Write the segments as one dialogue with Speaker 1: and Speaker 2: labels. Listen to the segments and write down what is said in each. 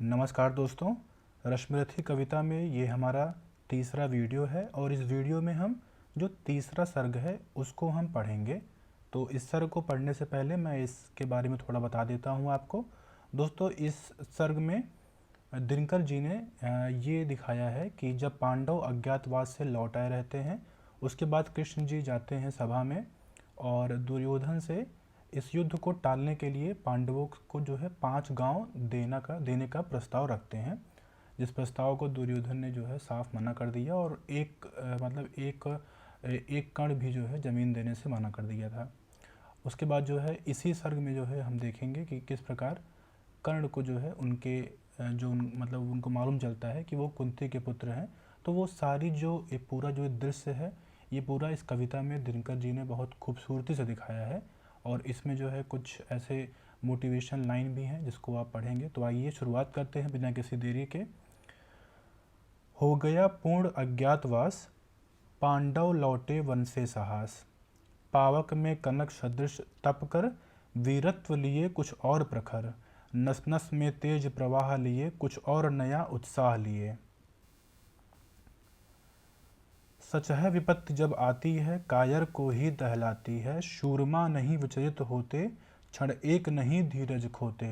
Speaker 1: नमस्कार दोस्तों, रश्मिरथी कविता में ये हमारा तीसरा वीडियो है और इस वीडियो में हम जो तीसरा सर्ग है उसको हम पढ़ेंगे। तो इस सर्ग को पढ़ने से पहले मैं इसके बारे में थोड़ा बता देता हूँ आपको। दोस्तों, इस सर्ग में दिनकर जी ने ये दिखाया है कि जब पांडव अज्ञातवास से लौट आए रहते हैं, उसके बाद कृष्ण जी जाते हैं सभा में और दुर्योधन से इस युद्ध को टालने के लिए पांडवों को जो है 5 गांव देने का प्रस्ताव रखते हैं, जिस प्रस्ताव को दुर्योधन ने जो है साफ मना कर दिया और एक कण भी जो है ज़मीन देने से मना कर दिया था। उसके बाद जो है इसी सर्ग में जो है हम देखेंगे कि किस प्रकार कर्ण को जो है मतलब उनको मालूम चलता है कि वो कुंती के पुत्र हैं। तो वो सारी जो ये पूरा जो दृश्य है, ये पूरा इस कविता में दिनकर जी ने बहुत खूबसूरती से दिखाया है और इसमें जो है कुछ ऐसे मोटिवेशन लाइन भी हैं जिसको आप पढ़ेंगे। तो आइए शुरुआत करते हैं बिना किसी देरी के। हो गया पूर्ण अज्ञातवास, पांडव लौटे वन से साहस। पावक में कनक सदृश तप कर, वीरत्व लिए कुछ और प्रखर। नस नस में तेज प्रवाह लिए, कुछ और नया उत्साह लिए। सच है विपत्ति जब आती है, कायर को ही दहलाती है। शूरमा नहीं विचलित होते, क्षण एक नहीं धीरज खोते।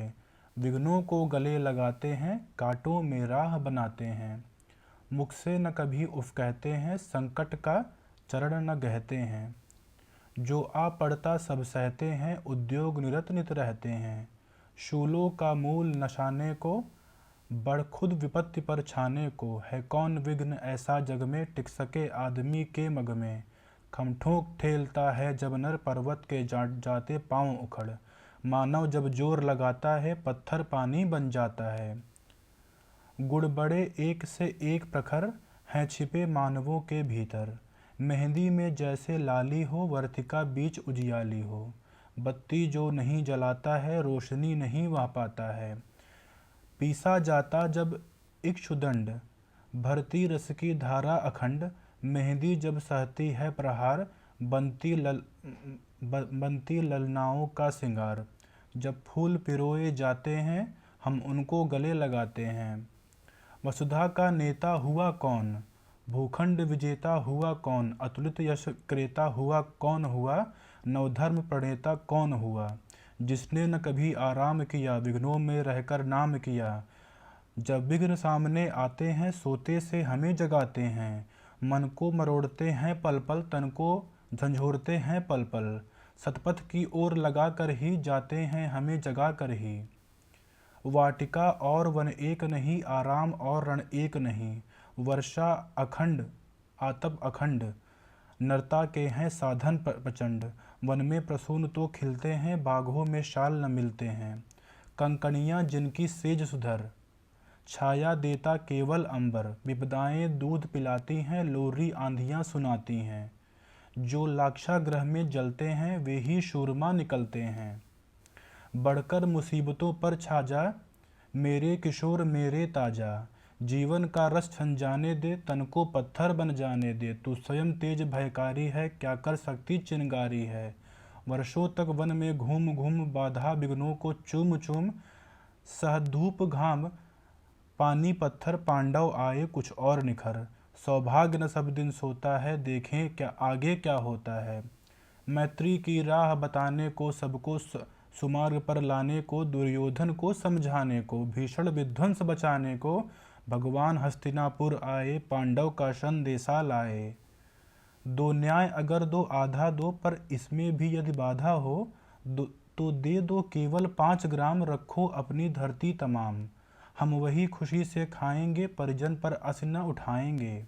Speaker 1: विघ्नों को गले लगाते हैं, कांटों में राह बनाते हैं। मुख से न कभी उफ कहते हैं, संकट का चरण न गहते हैं। जो आ पड़ता सब सहते हैं, उद्योग निरत नित रहते हैं। शूलों का मूल नशाने को, बढ़ खुद विपत्ति पर छाने को। है कौन विघ्न ऐसा जग में, टिक सके आदमी के मग में। खमठोक ठेलता है जब नर, पर्वत के जाते पांव उखड़। मानव जब जोर लगाता है, पत्थर पानी बन जाता है। गुण बड़े एक से एक प्रखर, हैं छिपे मानवों के भीतर। मेहंदी में जैसे लाली हो, वर्तिका बीच उजियाली हो। बत्ती जो नहीं जलाता है, रोशनी नहीं वह पाता है। पीसा जाता जब इक्षुदंड, भरती रस की धारा अखंड। मेहंदी जब सहती है प्रहार, बनती ललनाओं का सिंगार। जब फूल पिरोए जाते हैं, हम उनको गले लगाते हैं। वसुधा का नेता हुआ कौन, भूखंड विजेता हुआ कौन। अतुलित यश क्रेता हुआ कौन हुआ, नवधर्म प्रणेता कौन हुआ। जिसने न कभी आराम किया, विघ्नों में रहकर नाम किया। जब विघ्न सामने आते हैं, सोते से हमें जगाते हैं। मन को मरोड़ते हैं पल पल, तन को झंझोरते हैं पल पल। सतपथ की ओर लगा कर ही जाते हैं, हमें जगा कर ही। वाटिका और वन एक नहीं, आराम और रण एक नहीं। वर्षा अखंड आतप अखंड, नरता के हैं साधन प्रचंड। वन में प्रसून तो खिलते हैं, बाघों में शाल न मिलते हैं। कंकड़ियाँ जिनकी सेज सुधर, छाया देता केवल अंबर। विपदाएं दूध पिलाती हैं, लोरी आंधियाँ सुनाती हैं। जो लाक्षागृह में जलते हैं, वे ही शूरमा निकलते हैं। बढ़कर मुसीबतों पर छा जा, मेरे किशोर मेरे ताजा। जीवन का रस छन जाने दे, तन को पत्थर बन जाने दे। तू स्वयं तेज भयकारी है, क्या कर सकती चिंगारी है। वर्षों तक वन में घूम घूम, बाधा विघ्नों को चूम चूम। सह धूप घाम पानी पत्थर, पांडव आए कुछ और निखर। सौभाग्य न सब दिन सोता है, देखें क्या आगे क्या होता है। मैत्री की राह बताने को, सबको सुमार्ग पर लाने को। दुर्योधन को समझाने को, भीषण विध्वंस बचाने को। भगवान हस्तिनापुर आए, पांडव का संदेशा लाए। दो न्याय अगर दो आधा दो, पर इसमें भी यदि बाधा हो, तो दे दो केवल 5 ग्राम। रखो अपनी धरती तमाम, हम वही खुशी से खाएंगे। परिजन पर अस न उठाएंगे।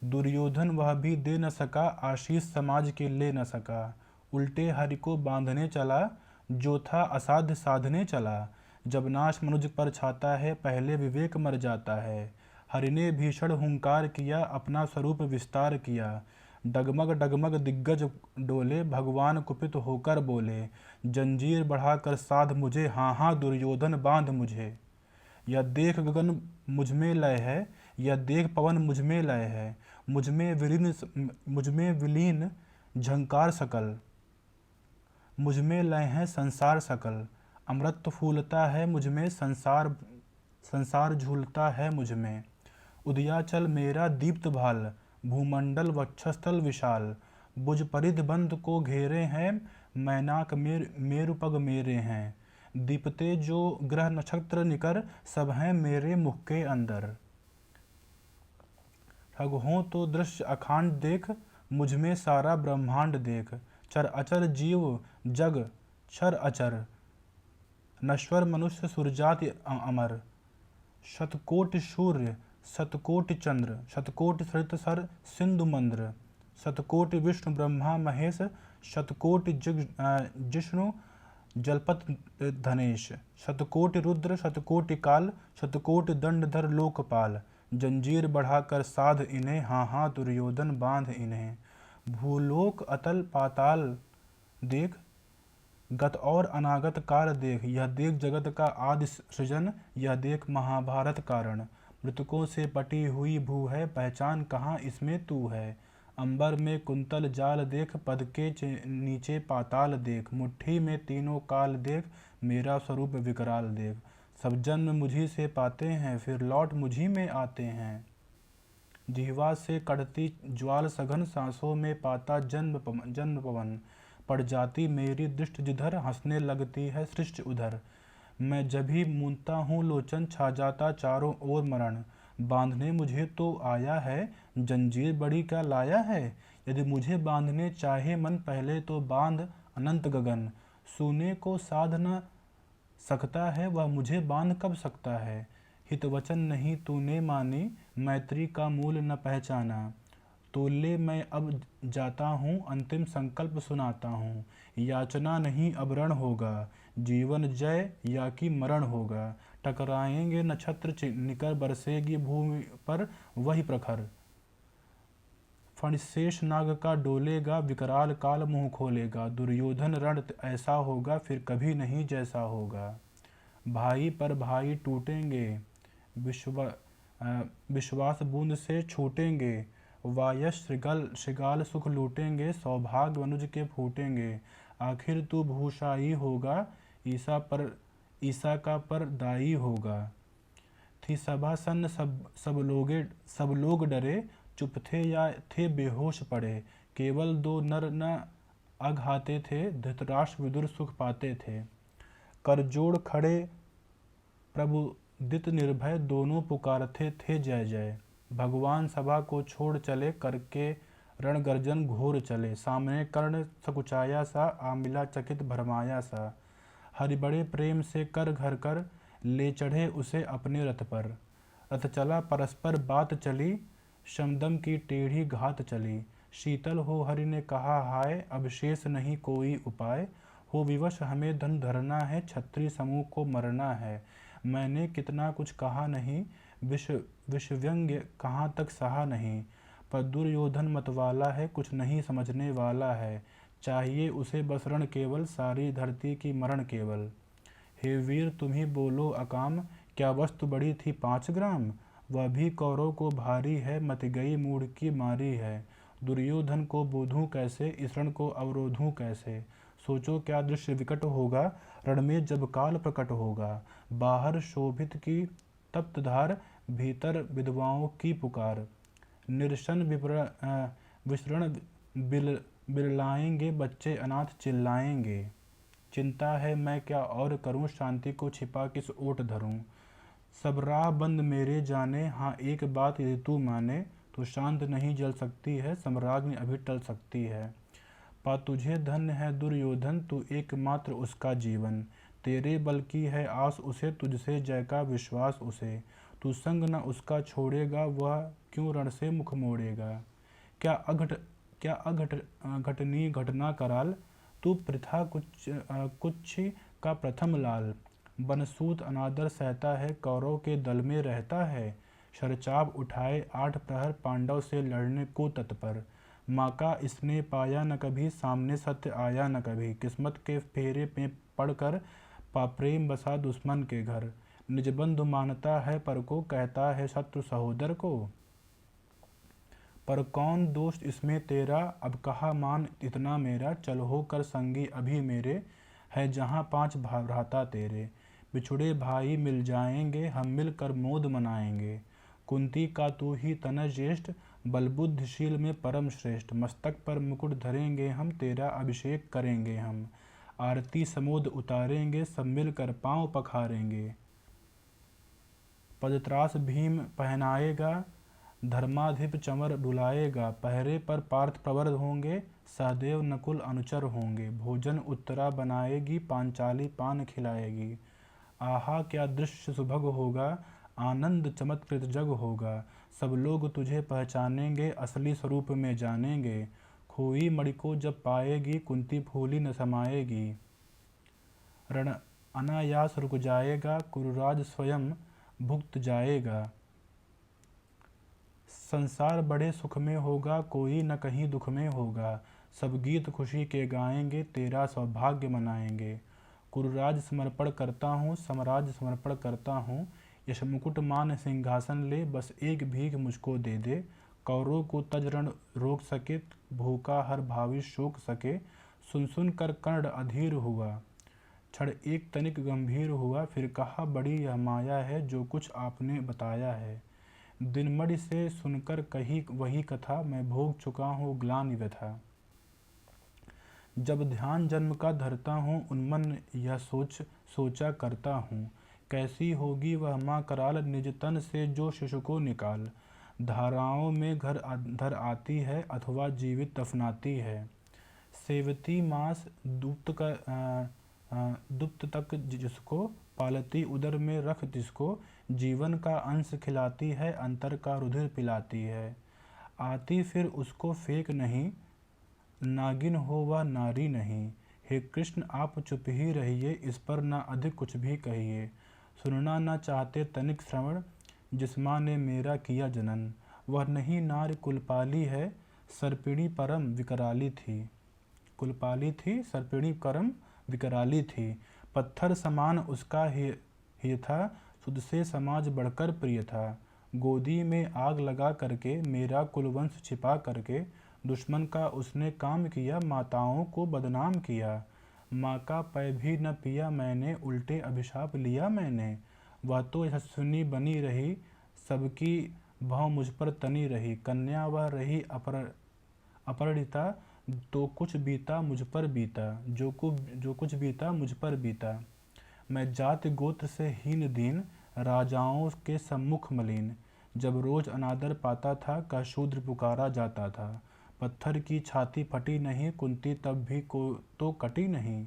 Speaker 1: दुर्योधन वह भी दे न सका, आशीष समाज के ले न सका। उल्टे हरि को बांधने चला, जो था असाध्य साधने चला। जब नाश मनुज पर छाता है, पहले विवेक मर जाता है। हरि ने भीषण हुंकार किया, अपना स्वरूप विस्तार किया। डगमग डगमग दिग्गज डोले, भगवान कुपित होकर बोले। जंजीर बढ़ाकर साध मुझे, हाँ हाँ दुर्योधन बांध मुझे। यह देख गगन मुझमें लय है, यह देख पवन मुझमें लय है। मुझमें विलीन झंकार सकल, मुझमें लय है संसार सकल। अमृत फूलता है मुझमें, संसार संसार झूलता है मुझ में। उदयाचल मेरा दीप्त भाल, भूमंडल वक्षस्थल विशाल। बुझ परिध बंध को घेरे हैं, मैनाक मेरुपग मेरे हैं। दीपते जो ग्रह नक्षत्र निकर, सब हैं मेरे मुख के अंदर। ठग हों तो दृश्य अखांड देख, मुझ में सारा ब्रह्मांड देख। चर अचर जीव जग क्षर अचर, नश्वर मनुष्य सुरजाति अमर। शतकोटि सूर्य शतकोटि चंद्र, शतकोटि सरित सर सिंधु मंद्र। शतकोटि विष्णु ब्रह्मा महेश, शतकोटि जिष्णु जलपत धनेश। शतकोटि रुद्र शतकोटि काल, शतकोटि दंडधर लोकपाल। जंजीर बढ़ाकर साध इन्हें, हाँ हाँ दुर्योधन बांध इन्हें। भूलोक अतल पाताल देख, गत और अनागत काल देख। यह देख जगत का आदि सृजन, यह देख महाभारत कारण। मृतकों से पटी हुई भू है, पहचान कहाँ इसमें तू है। अंबर में कुंतल जाल देख, पद के नीचे पाताल देख। मुट्ठी में तीनों काल देख, मेरा स्वरूप विकराल देख। सब जन्म मुझी से पाते हैं, फिर लौट मुझी में आते हैं। जिह्वा से कढ़ती ज्वाल सघन, सांसों में पाता जन्म पवन। पड़ जाती मेरी दृष्टि जिधर, हंसने लगती है सृष्टि उधर। मैं जभी मूंदता हूँ लोचन, छा जाता चारों ओर मरण। बांधने मुझे तो आया है, जंजीर बड़ी क्या लाया है। यदि मुझे बांधने चाहे मन, पहले तो बांध अनंत गगन। सूने को साध न सकता है, वह मुझे बांध कब सकता है। हित वचन नहीं तूने मानी, मैत्री का मूल न पहचाना। तोले मैं अब जाता हूँ, अंतिम संकल्प सुनाता हूँ। याचना नहीं अब रण होगा, जीवन जय या कि मरण होगा। टकराएंगे नक्षत्र निकर, बरसेगी भूमि पर वही प्रखर। फणिशेष नाग का डोलेगा, विकराल काल मुँह खोलेगा। दुर्योधन रण ऐसा होगा, फिर कभी नहीं जैसा होगा। भाई पर भाई टूटेंगे, विश्वास बूंद से छूटेंगे। वायस श्रृगाल सुख लूटेंगे, सौभाग्य मनुज के फूटेंगे। आखिर तू भूषाई होगा, ईसा का पर दाई होगा। थी सभा सन्न सब लोग डरे, चुप थे या थे बेहोश पड़े। केवल दो नर न अघाते थे, धृतराष्ट्र विदुर सुख पाते थे। कर जोड़ खड़े प्रभुदित निर्भय, दोनों पुकारते थे जय जय। भगवान सभा को छोड़ चले, करके रण गर्जन घोर चले। सामने कर्ण सकुचाया सा, आमिला चकित भरमाया सा। हरि बड़े प्रेम से कर घर कर, ले चढ़े उसे अपने रथ पर। रथ चला परस्पर बात चली, शमदम की टेढ़ी घात चली। शीतल हो हरि ने कहा हाय, अब शेष नहीं कोई उपाय। हो विवश हमें धन धरना है, क्षत्रिय समूह को मरना है। मैंने कितना कुछ कहा नहीं, विषव्यंग्य कहाँ तक सहा नहीं। पर दुर्योधन मतवाला है, कुछ नहीं समझने वाला है। चाहिए उसे बस रण केवल, सारी धरती की मरण केवल। हे वीर तुम ही बोलो अकाम, क्या वस्तु बड़ी थी 5 ग्राम। वह भी कौरव को भारी है, मत गई मूढ़ की मारी है। दुर्योधन को बोधूं कैसे, इस रण को अवरोधूं कैसे। सोचो क्या दृश्य विकट होगा, रण में जब काल प्रकट होगा। बाहर शोभित की तप्त धार, भीतर विधवाओं की पुकार। निरसन विसरण बिरलाएंगे, बच्चे अनाथ चिल्लाएंगे। चिंता है मैं क्या और करूं, शांति को छिपा किस ओट धरूं। सब राह बंद मेरे जाने, हाँ एक बात यदि तू माने। तो शांत नहीं जल सकती है, सम्राज्ञी अभी टल सकती है। पा तुझे धन्य है दुर्योधन, तू एकमात्र उसका जीवन। तेरे बल की है आस उसे, तुझसे जय का विश्वास उसे। तू संग न उसका छोड़ेगा, वह क्यों रण से मुख मोड़ेगा। क्या अघटनी घटना कराल, तू प्रथा कुछ का प्रथम लाल। बनसूत अनादर सहता है, कौरव के दल में रहता है। शरचाप उठाए 8 प्रहर, पांडव से लड़ने को तत्पर। माँ का इसने पाया न कभी, सामने सत्य आया न कभी। किस्मत के फेरे में पड़कर, प्रेम बसा दुश्मन के घर। निज बंधु मानता है पर को, कहता है शत्रु सहोदर को। पर कौन दोष इसमें तेरा, अब कहा मान इतना मेरा। चल हो कर संगी अभी मेरे, है जहाँ 5 भ्राता तेरे। बिछुड़े भाई मिल जाएंगे, हम मिलकर मोद मनाएंगे। कुंती का तू ही तनय ज्येष्ठ, बलबुद्धशील में परम श्रेष्ठ। मस्तक पर मुकुट धरेंगे हम, तेरा अभिषेक करेंगे हम। आरती समोद उतारेंगे, सब मिलकर पांव पखारेंगे। पदत्रास भीम पहनाएगा, धर्माधिप चमर डुलाएगा। पहरे पर पार्थ प्रवर होंगे, सहदेव नकुल अनुचर होंगे। भोजन उत्तरा बनाएगी, पांचाली पान खिलाएगी। आहा क्या दृश्य सुभग होगा, आनंद चमत्कृत जग होगा। सब लोग तुझे पहचानेंगे, असली स्वरूप में जानेंगे। खोई मणि को जब पाएगी, कुंती फूली न समाएगी। रण अनायास रुक जाएगा, कुरुराज स्वयं भुक्त जाएगा। संसार बड़े सुख में होगा, कोई न कहीं दुख में होगा। सब गीत खुशी के गाएंगे, तेरा सौभाग्य मनाएंगे। कुरुराज समर्पण करता हूँ, समराज समर्पण करता हूँ। यश मुकुट मान सिंहासन ले, बस एक भीख मुझको दे दे। कौरों को तज रण रोक सके, भूखा हर भावी शोक सके। सुन सुन कर कर्ण अधीर हुआ, क्षण एक तनिक गंभीर हुआ। फिर कहा बड़ी यह माया है, जो कुछ आपने बताया है। दिनमणि से सुनकर कही वही कथा, मैं भोग चुका हूँ ग्लानि व्यथा। जब ध्यान जन्म का धरता हूँ, उन्मन यह सोचा करता हूँ। कैसी होगी वह माँ कराल, निज तन से जो शिशु को निकाल। धाराओं में घर धर आती है, अथवा जीवित दफनाती है। सेवती मांस दुप्त तक जिसको, पालती उदर में रख जिसको। जीवन का अंश खिलाती है, अंतर का रुधिर पिलाती है। आती फिर उसको फेंक नहीं, नागिन हो वह नारी नहीं। हे कृष्ण आप चुप ही रहिए, इस पर ना अधिक कुछ भी कहिए। सुनना न चाहते तनिक श्रवण, जिस माँ ने मेरा किया जनन। वह नहीं नारी कुलपाली है, सर्पिणी परम विकराली थी। कुलपाली थी, सर्पिणी परम विकराली थी। पत्थर समान उसका ही था, सुध से समाज बढ़कर प्रिय था। गोदी में आग लगा करके, मेरा कुलवंश छिपा करके। दुश्मन का उसने काम किया, माताओं को बदनाम किया। माँ का पै भी न पिया मैंने, उल्टे अभिशाप लिया मैंने। वह तो यशस्विनी बनी रही, सबकी भौं मुझ पर तनी रही। कन्या वह रही अपरिणिता, तो कुछ बीता मुझ पर बीता। जो कुछ बीता मुझ पर बीता। मैं जाति गोत्र से हीन दीन, राजाओं के सम्मुख मलिन। जब रोज अनादर पाता था, का शूद्र पुकारा जाता था। पत्थर की छाती फटी नहीं, कुंती तब भी को तो कटी नहीं।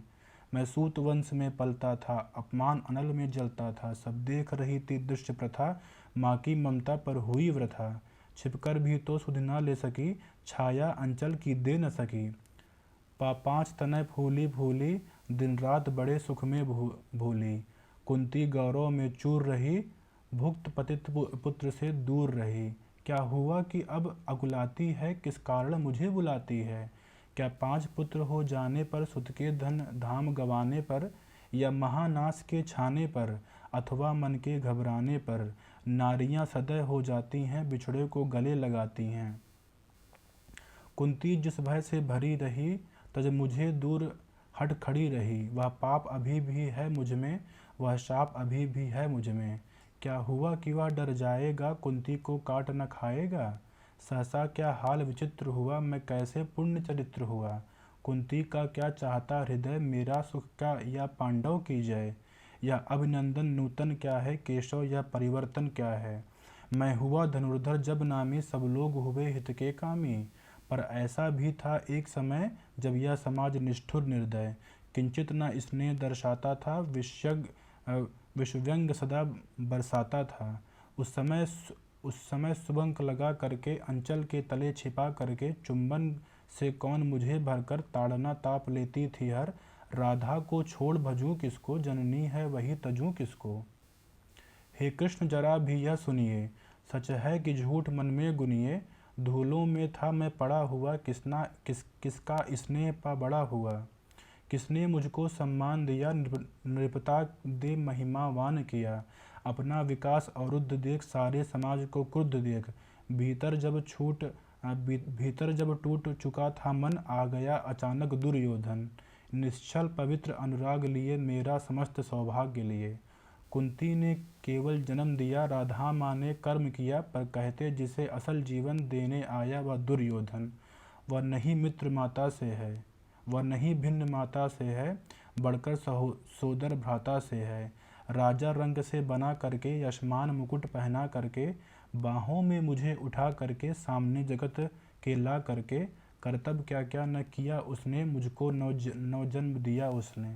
Speaker 1: मैं सूत वंश में पलता था, अपमान अनल में जलता था। सब देख रही थी दुष्ट प्रथा, माँ की ममता पर हुई वृथा। छिपकर भी तो सुध न ले सकी, छाया अंचल की दे न सकी। पांच तनय फूली फूली, दिन रात बड़े सुख में भूली। कुंती गौरव में चूर रही, भुक्त पतित पुत्र से दूर रही। क्या हुआ कि अब अकुलाती है, किस कारण मुझे बुलाती है। क्या 5 पुत्र हो जाने पर, सुत के धन धाम गंवाने पर। या महानाश के छाने पर, अथवा मन के घबराने पर। नारियां सदैव हो जाती हैं, बिछड़े को गले लगाती हैं। कुंती जिस भय से भरी रही, तज मुझे दूर हट खड़ी रही। वह पाप अभी भी है मुझ में, वह शाप अभी भी है मुझ में। क्या हुआ कि वह डर जाएगा, कुंती को काट न खाएगा। सहसा क्या हाल विचित्र हुआ, मैं कैसे पुण्य चरित्र हुआ। कुंती का क्या चाहता हृदय, मेरा सुख क्या या पांडव की जय। यह अभिनंदन नूतन क्या है, केशव यह परिवर्तन क्या है। मैं हुआ धनुर्धर जब नामी, सब लोग हुए हित के कामी। पर ऐसा भी था एक समय, जब यह समाज निष्ठुर निर्दय। किंचित न स्नेह दर्शाता था, विषव्यंग सदा बरसाता था। उस समय सुबंक लगा करके, अंचल के तले छिपा करके। चुंबन से कौन मुझे भरकर, ताड़ना ताप लेती थी हर। राधा को छोड़ भजूं किसको, जननी है वही तजूं किसको। हे कृष्ण जरा भी यह सुनिए, सच है कि झूठ मन में गुनिए। धूलों में था मैं पड़ा हुआ, किसका स्नेह पा बड़ा हुआ। किसने मुझको सम्मान दिया, नृपता दे महिमावान किया। अपना विकास अवरुद्ध देख, सारे समाज को क्रुद्ध देख। भीतर जब टूट चुका था मन, आ गया अचानक दुर्योधन। निश्चल पवित्र अनुराग लिए, मेरा समस्त सौभाग्य लिए। कुंती ने केवल जन्म दिया, राधा माँ ने कर्म किया, पर कहते जिसे असल जीवन देने आया वह दुर्योधन। वह नहीं मित्र माता से है, वह नहीं भिन्न माता से है, बढ़कर सोदर भ्राता से है। राजा रंग से बना करके, यशमान मुकुट पहना करके, बाहों में मुझे उठा करके, सामने जगत के ला करके, करतब क्या क्या न किया उसने, मुझको नौ जन्म दिया उसने।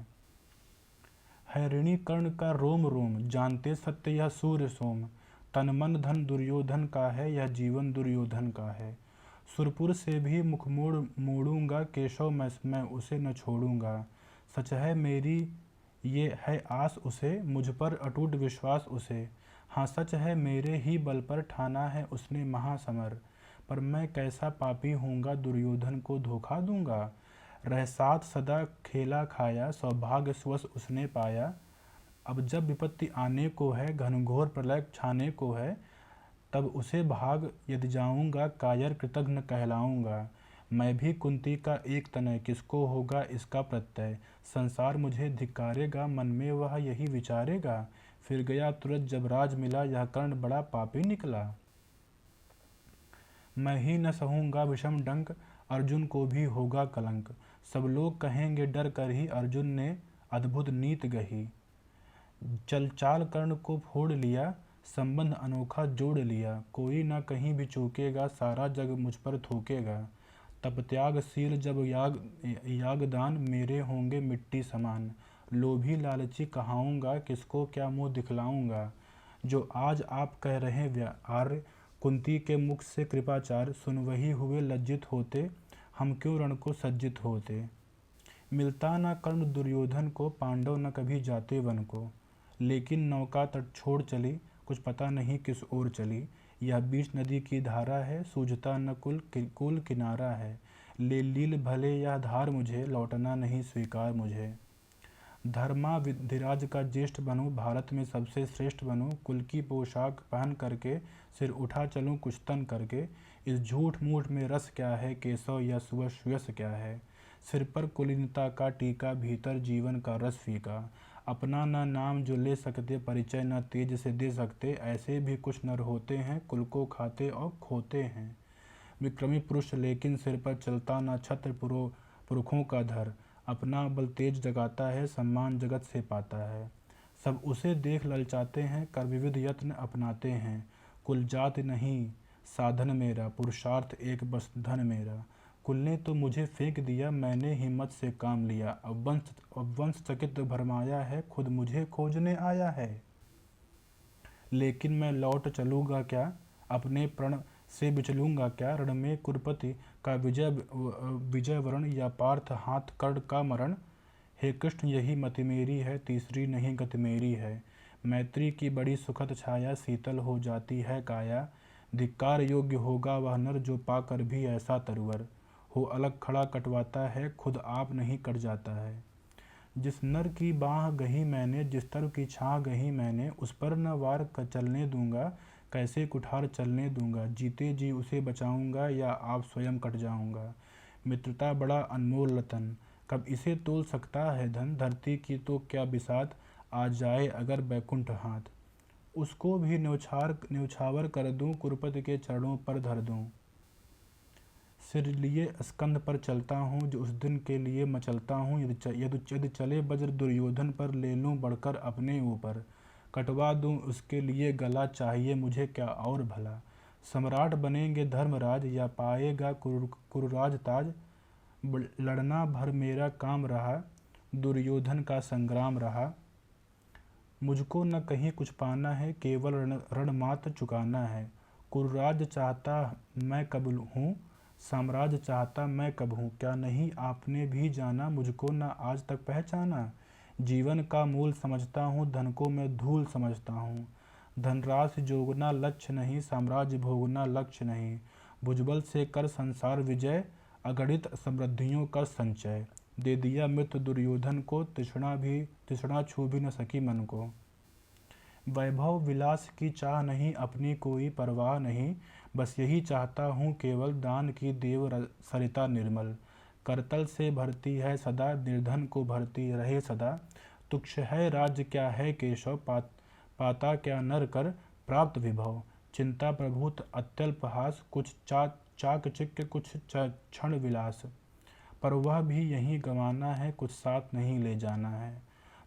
Speaker 1: है ऋणी कर्ण का रोम रोम, जानते सत्य यह सूर्य सोम। तन मन धन दुर्योधन का है, यह जीवन दुर्योधन का है। सुरपुर से भी मुख मोड़ूंगा, केशव मैं उसे न छोड़ूंगा। सच है मेरी ये है आस उसे, मुझ पर अटूट विश्वास उसे। हाँ सच है मेरे ही बल पर ठाना है उसने महासमर। पर मैं कैसा पापी हूँगा, दुर्योधन को धोखा दूंगा। रह साथ सदा खेला खाया, सौभाग्य सुवश उसने पाया। अब जब विपत्ति आने को है, घनघोर प्रलय छाने को है, तब उसे भाग यदि जाऊंगा, कायर कृतघ्न कहलाऊंगा। मैं भी कुंती का एक तनय, किसको होगा इसका प्रत्यय। संसार मुझे धिक्कारेगा, मन में वह यही विचारेगा। फिर गया तुरंत जब राज मिला, यह कर्ण बड़ा पापी निकला। मैं ही न सहूँगा विषम डंक, अर्जुन को भी होगा कलंक। सब लोग कहेंगे डर कर ही, अर्जुन ने अद्भुत नीत गही। चल चाल कर्ण को फोड़ लिया, संबंध अनोखा जोड़ लिया। कोई ना कहीं भी चूकेगा, सारा जग मुझ पर थूकेगा। तप त्यागशील जब यागदान, मेरे होंगे मिट्टी समान। लोभी लालची कहाऊंगा, किसको क्या मुँह दिखलाऊंगा। जो आज आप कह रहे आर्य, कुंती के मुख से कृपाचार सुन वही हुए लज्जित होते। हम क्यों रण को सज्जित होते। मिलता न कर्ण दुर्योधन को, पांडव न कभी जाते वन को। लेकिन नौका तट छोड़ चली, कुछ पता नहीं किस ओर चली। यह बीच नदी की धारा है, सूझता न कुल किनारा है। ले लील भले यह धार मुझे, लौटना नहीं स्वीकार मुझे। धर्मा विधिराज का ज्येष्ठ बनूं, भारत में सबसे श्रेष्ठ बनूं। कुल की पोशाक पहन करके, सिर उठा चलूं कुछ तन करके। इस झूठ मूठ में रस क्या है, केशव या सुयश क्या है। सिर पर कुलीनता का टीका, भीतर जीवन का रस फीका। अपना न नाम जो ले सकते, परिचय न तेज से दे सकते। ऐसे भी कुछ नर होते हैं, कुल को खाते और खोते हैं। विक्रमी पुरुष लेकिन सिर पर चलता न छत्र, पुरखों का धर। अपना बल तेज जगाता है, सम्मान जगत से पाता है। सब उसे देख ललचाते हैं, कर विविध यत्न अपनाते हैं। कुल जाति नहीं साधन मेरा, पुरुषार्थ एक बस धन मेरा। कुल ने तो मुझे फेंक दिया, मैंने हिम्मत से काम लिया। अब वंश चकित भरमाया है, खुद मुझे खोजने आया है। लेकिन मैं लौट चलूँगा क्या, अपने प्रण से बिचलूँगा क्या। रण में कुरुपति का विजय वरण, या पार्थ हाथ कर्ण का मरण। हे कृष्ण यही मति मेरी है, तीसरी नहीं गति मेरी है। मैत्री की बड़ी सुखद छाया, शीतल हो जाती है काया। धिक्कार योग्य होगा वह नर, जो पाकर भी ऐसा तरुवर हो। अलग खड़ा कटवाता है, खुद आप नहीं कट जाता है। जिस नर की बाह गही मैंने, जिस तरु की छाह गही मैंने। उस पर न वार चलने दूंगा, कैसे कुठार चलने दूंगा। जीते जी उसे बचाऊंगा, या आप स्वयं कट जाऊंगा। मित्रता बड़ा अनमोल रतन, कब इसे तोल सकता है धन। धरती की तो क्या बिसात, आ जाए अगर बैकुंठ हाथ। उसको भी न्यौछावर कर दूं, कुरुपति के चरणों पर धर दूं। सिर लिए स्कंद पर चलता हूँ, जो उस दिन के लिए मचलता हूँ। यदि चले वज्र दुर्योधन पर, ले लूँ बढ़कर अपने ऊपर। कटवा दूँ उसके लिए गला, चाहिए मुझे क्या और भला। सम्राट बनेंगे धर्मराज, या पाएगा कुरुराज ताज। लड़ना भर मेरा काम रहा, दुर्योधन का संग्राम रहा। मुझको न कहीं कुछ पाना है, केवल रण मात्र चुकाना है। कुरुराज चाहता मैं कब हूँ, साम्राज्य चाहता मैं कब हूँ। क्या नहीं आपने भी जाना, मुझको न आज तक पहचाना। जीवन का मूल समझता हूँ, धन को मैं धूल समझता हूँ। धनराशि जोगना लक्ष्य नहीं, साम्राज्य भोगना लक्ष्य नहीं। भुजबल से कर संसार विजय, अगणित समृद्धियों का संचय। दे दिया मृत्यु दुर्योधन को, तृष्णा छू भी न सकी मन को। वैभव विलास की चाह नहीं, अपनी कोई परवाह नहीं। बस यही चाहता हूँ केवल, दान की देव सरिता निर्मल। करतल से भरती है सदा, निर्धन को भरती रहे सदा। तुक्ष है राज्य क्या है केशव, पाता क्या नर कर प्राप्त विभव। चिंता प्रभूत अत्यल्प हास, कुछ चाकचिक्य कुछ क्षण विलास। पर वह भी यहीं गंवाना है, कुछ साथ नहीं ले जाना है।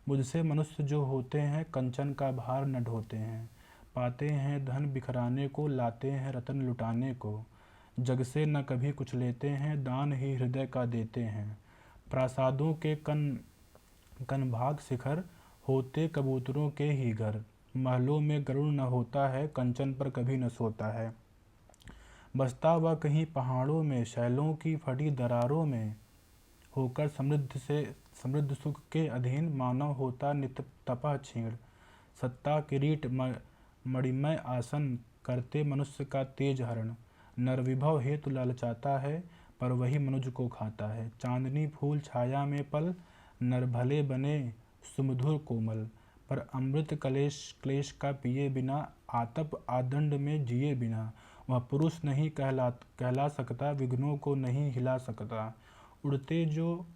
Speaker 1: मुझसे मनुष्य जो होते हैं, कंचन का भार न ढोते हैं। पाते हैं धन बिखराने को, लाते हैं रतन लुटाने को। जग से न कभी कुछ लेते हैं, दान ही हृदय का देते हैं। प्रासादों के कनभाग शिखर, होते कबूतरों के ही घर। महलों में गरुड़ न होता है, कंचन पर कभी न सोता है। बसता वह कहीं पहाड़ों में, शैलों की फटी दरारों में। होकर समृद्ध सुख के अधीन, मानव होता नित्य तपह क्षीण। सत्ता किरीट मणिमय आसन, करते मनुष्य का तेज हरण। नर विभव हेतु ललचाता है, पर वही मनुज को खाता है। चांदनी फूल छाया में पल, नर भले बने सुमधुर कोमल। पर अमृत क्लेश का पिए बिना, आतप आदंड में जिए बिना। वह पुरुष नहीं कहला सकता, विघ्नों को नहीं हिला सकता। उड़ते जो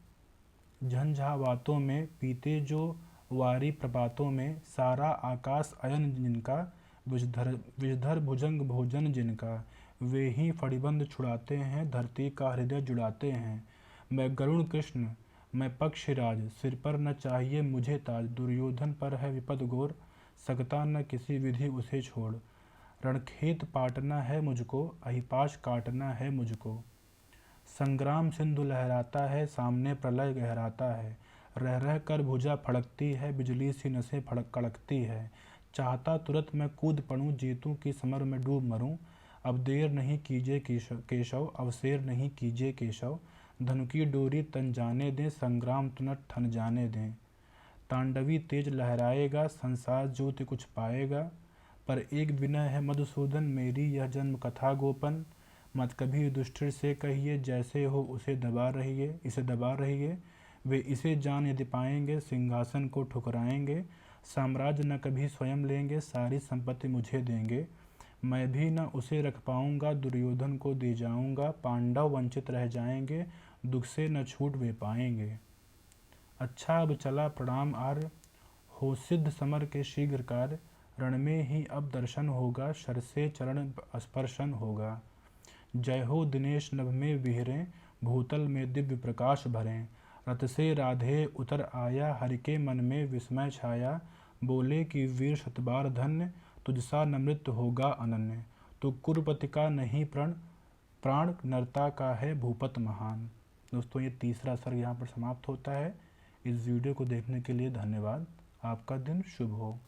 Speaker 1: झंझावातों में, पीते जो वारी प्रपातों में। सारा आकाश अयन जिनका, विषधर भुजंग भोजन जिनका। वे ही फणिबंध छुड़ाते हैं, धरती का हृदय जुड़ाते हैं। मैं गरुण कृष्ण मैं पक्षीराज, सिर पर न चाहिए मुझे ताज। दुर्योधन पर है विपद घोर, सकता न किसी विधि उसे छोड़। रणखेत पाटना है मुझको, अहिपाश काटना है मुझको। संग्राम सिंधु लहराता है, सामने प्रलय गहराता है। रह रह कर भुजा फड़कती है, बिजली सी नसें कड़कती है। चाहता तुरंत मैं कूद पड़ूं, जीतूं की समर में डूब मरूं। अब देर नहीं कीजिए केशव, अवसेर नहीं कीजिए केशव। धनु की डोरी तन जाने दें, संग्राम तुनट ठन जाने दें। तांडवी तेज लहराएगा, संसार ज्योति कुछ पाएगा। पर एक विनय है मधुसूदन, मेरी यह जन्म कथा गोपन। मत कभी युधिष्ठिर से कहिए, जैसे हो इसे दबा रहिए। वे इसे जान यदि पाएंगे, सिंहासन को ठुकराएंगे। साम्राज्य न कभी स्वयं लेंगे, सारी संपत्ति मुझे देंगे। मैं भी न उसे रख पाऊंगा, दुर्योधन को दे जाऊंगा। पांडव वंचित रह जाएंगे, दुख से न छूट वे पाएंगे। अच्छा अब चला प्रणाम आर्य, हो सिद्ध समर के शीघ्र कार्य। रण में ही अब दर्शन होगा, शर से चरण स्पर्शन होगा। जय हो दिनेश नभ में विहरें, भूतल में दिव्य प्रकाश भरें। रथ से राधे उतर आया, हरि के मन में विस्मय छाया। बोले कि वीर शतबार धन्य, तुझसा नमृत होगा अनन्य। तो कुरुपति का नहीं प्राण, नरता का है भूपत महान। दोस्तों, ये तीसरा सर्ग यहाँ पर समाप्त होता है। इस वीडियो को देखने के लिए धन्यवाद। आपका दिन शुभ हो।